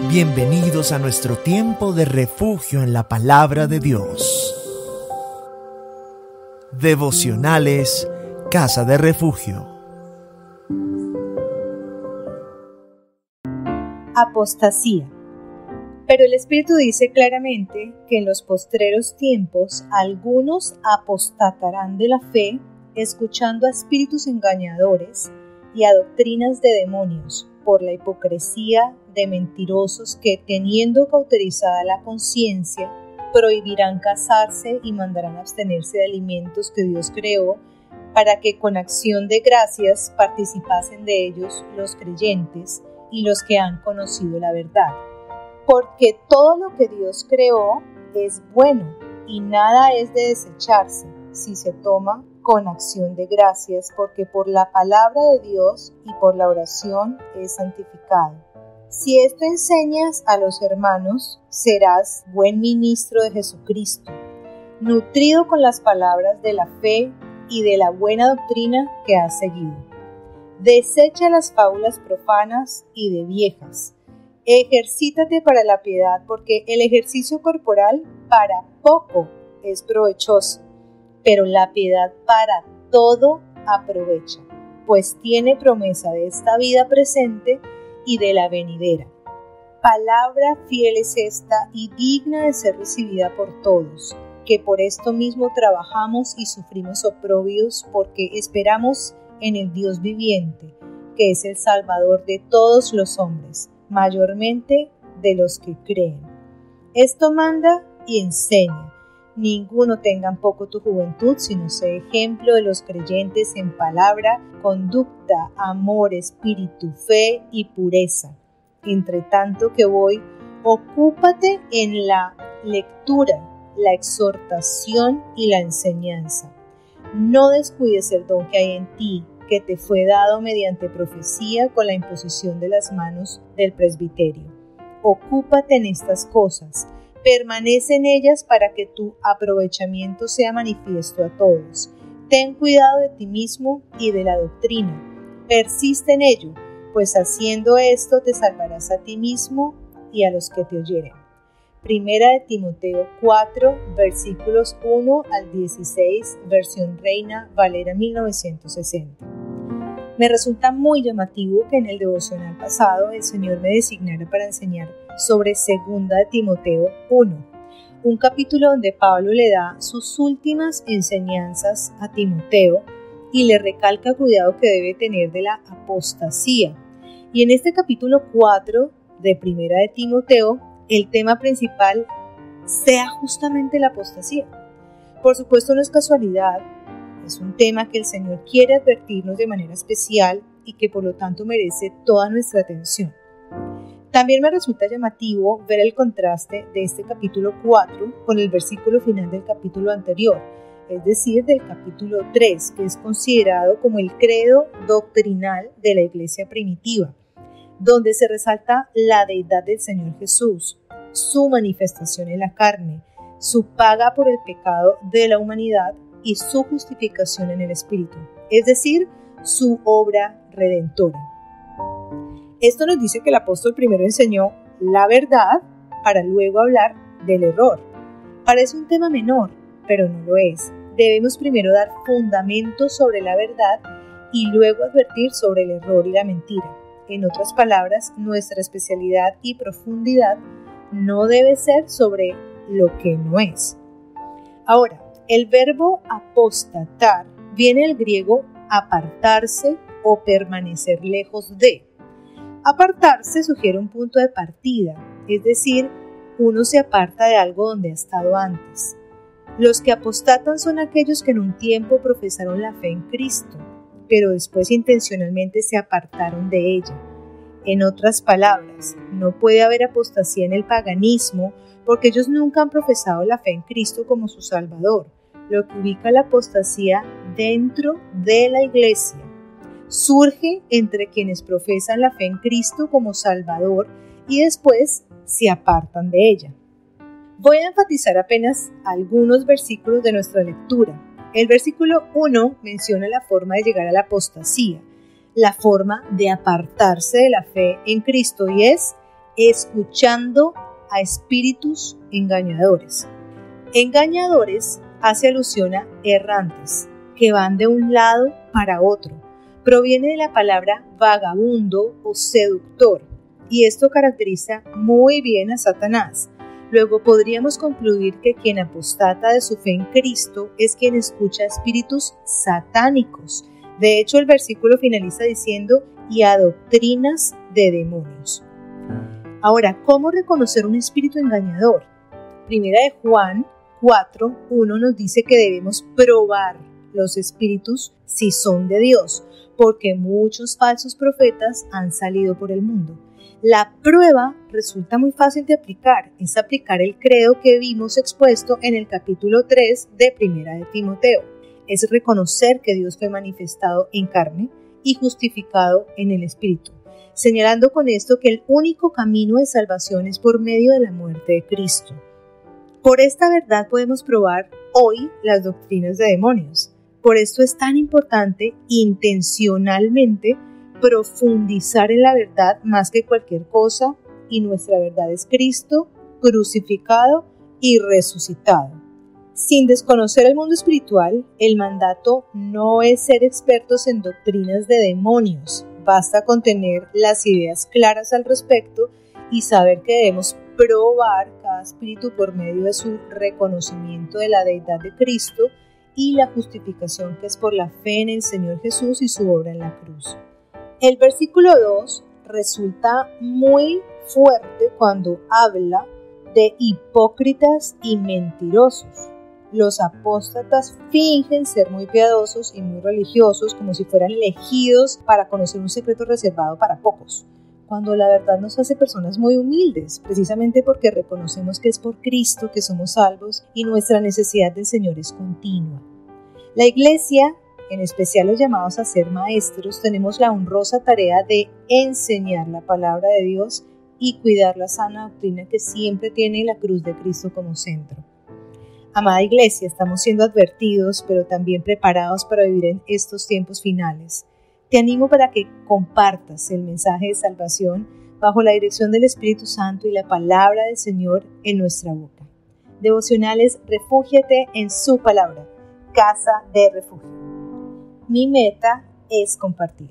Bienvenidos a nuestro tiempo de refugio en la palabra de Dios. Devocionales Casa de Refugio. Apostasía. Pero el Espíritu dice claramente que en los postreros tiempos algunos apostatarán de la fe, escuchando a espíritus engañadores y a doctrinas de demonios, por la hipocresía de mentirosos que, teniendo cauterizada la conciencia, prohibirán casarse y mandarán abstenerse de alimentos que Dios creó, para que con acción de gracias participasen de ellos los creyentes y los que han conocido la verdad. Porque todo lo que Dios creó es bueno y nada es de desecharse si se toma con acción de gracias, porque por la palabra de Dios y por la oración es santificado. Si esto enseñas a los hermanos, serás buen ministro de Jesucristo, nutrido con las palabras de la fe y de la buena doctrina que has seguido. Desecha las fábulas profanas y de viejas. Ejercítate para la piedad, porque el ejercicio corporal para poco es provechoso, pero la piedad para todo aprovecha, pues tiene promesa de esta vida presente y de la venidera. Palabra fiel es esta y digna de ser recibida por todos, que por esto mismo trabajamos y sufrimos oprobios, porque esperamos en el Dios viviente, que es el Salvador de todos los hombres, mayormente de los que creen. Esto manda y enseña. Ninguno tenga en poco tu juventud, sino sé ejemplo de los creyentes en palabra, conducta, amor, espíritu, fe y pureza. Entre tanto que voy, ocúpate en la lectura, la exhortación y la enseñanza. No descuides el don que hay en ti, que te fue dado mediante profecía con la imposición de las manos del presbiterio. Ocúpate en estas cosas. Permanece en ellas para que tu aprovechamiento sea manifiesto a todos. Ten cuidado de ti mismo y de la doctrina. Persiste en ello, pues haciendo esto te salvarás a ti mismo y a los que te oyeren. Primera de Timoteo 4, versículos 1 al 16, versión Reina Valera 1960. Me resulta muy llamativo que en el devocional pasado el Señor me designara para enseñar sobre 2 de Timoteo 1, un capítulo donde Pablo le da sus últimas enseñanzas a Timoteo y le recalca el cuidado que debe tener de la apostasía. Y en este capítulo 4 de 1 de Timoteo, el tema principal sea justamente la apostasía. Por supuesto, no es casualidad. Es un tema que el Señor quiere advertirnos de manera especial y que por lo tanto merece toda nuestra atención. También me resulta llamativo ver el contraste de este capítulo 4 con el versículo final del capítulo anterior, es decir, del capítulo 3, que es considerado como el credo doctrinal de la iglesia primitiva, donde se resalta la deidad del Señor Jesús, su manifestación en la carne, su paga por el pecado de la humanidad y su justificación en el Espíritu, es decir, su obra redentora. Esto nos dice que el apóstol primero enseñó la verdad para luego hablar del error. Parece un tema menor, pero no lo es. Debemos primero dar fundamentos sobre la verdad y luego advertir sobre el error y la mentira. En otras palabras, nuestra especialidad y profundidad no debe ser sobre lo que no es. Ahora, el verbo apostatar viene del griego apartarse o permanecer lejos de. Apartarse sugiere un punto de partida, es decir, uno se aparta de algo donde ha estado antes. Los que apostatan son aquellos que en un tiempo profesaron la fe en Cristo, pero después intencionalmente se apartaron de ella. En otras palabras, no puede haber apostasía en el paganismo porque ellos nunca han profesado la fe en Cristo como su Salvador, lo que ubica la apostasía dentro de la iglesia. Surge entre quienes profesan la fe en Cristo como Salvador y después se apartan de ella. Voy a enfatizar apenas algunos versículos de nuestra lectura. El versículo 1 menciona la forma de llegar a la apostasía, la forma de apartarse de la fe en Cristo, y es escuchando a espíritus engañadores. Engañadores hace alusión a errantes, que van de un lado para otro. Proviene de la palabra vagabundo o seductor, y esto caracteriza muy bien a Satanás. Luego podríamos concluir que quien apostata de su fe en Cristo es quien escucha espíritus satánicos. De hecho, el versículo finaliza diciendo, y a doctrinas de demonios. Ahora, ¿cómo reconocer un espíritu engañador? Primera de Juan 4:1 nos dice que debemos probar los espíritus si son de Dios, porque muchos falsos profetas han salido por el mundo. La prueba resulta muy fácil de aplicar, es aplicar el credo que vimos expuesto en el capítulo 3 de Primera de Timoteo. Es reconocer que Dios fue manifestado en carne y justificado en el Espíritu, señalando con esto que el único camino de salvación es por medio de la muerte de Cristo. Por esta verdad podemos probar hoy las doctrinas de demonios. Por esto es tan importante intencionalmente profundizar en la verdad más que cualquier cosa, y nuestra verdad es Cristo crucificado y resucitado. Sin desconocer el mundo espiritual, el mandato no es ser expertos en doctrinas de demonios. Basta con tener las ideas claras al respecto y saber que debemos probar cada espíritu por medio de su reconocimiento de la deidad de Cristo y la justificación que es por la fe en el Señor Jesús y su obra en la cruz. El versículo 2 resulta muy fuerte cuando habla de hipócritas y mentirosos. Los apóstatas fingen ser muy piadosos y muy religiosos, como si fueran elegidos para conocer un secreto reservado para pocos, cuando la verdad nos hace personas muy humildes, precisamente porque reconocemos que es por Cristo que somos salvos y nuestra necesidad del Señor es continua. La Iglesia, en especial los llamados a ser maestros, tenemos la honrosa tarea de enseñar la palabra de Dios y cuidar la sana doctrina que siempre tiene la cruz de Cristo como centro. Amada Iglesia, estamos siendo advertidos, pero también preparados para vivir en estos tiempos finales. Te animo para que compartas el mensaje de salvación bajo la dirección del Espíritu Santo y la palabra del Señor en nuestra boca. Devocionales, refúgiate en su palabra, casa de refugio. Mi meta es compartir.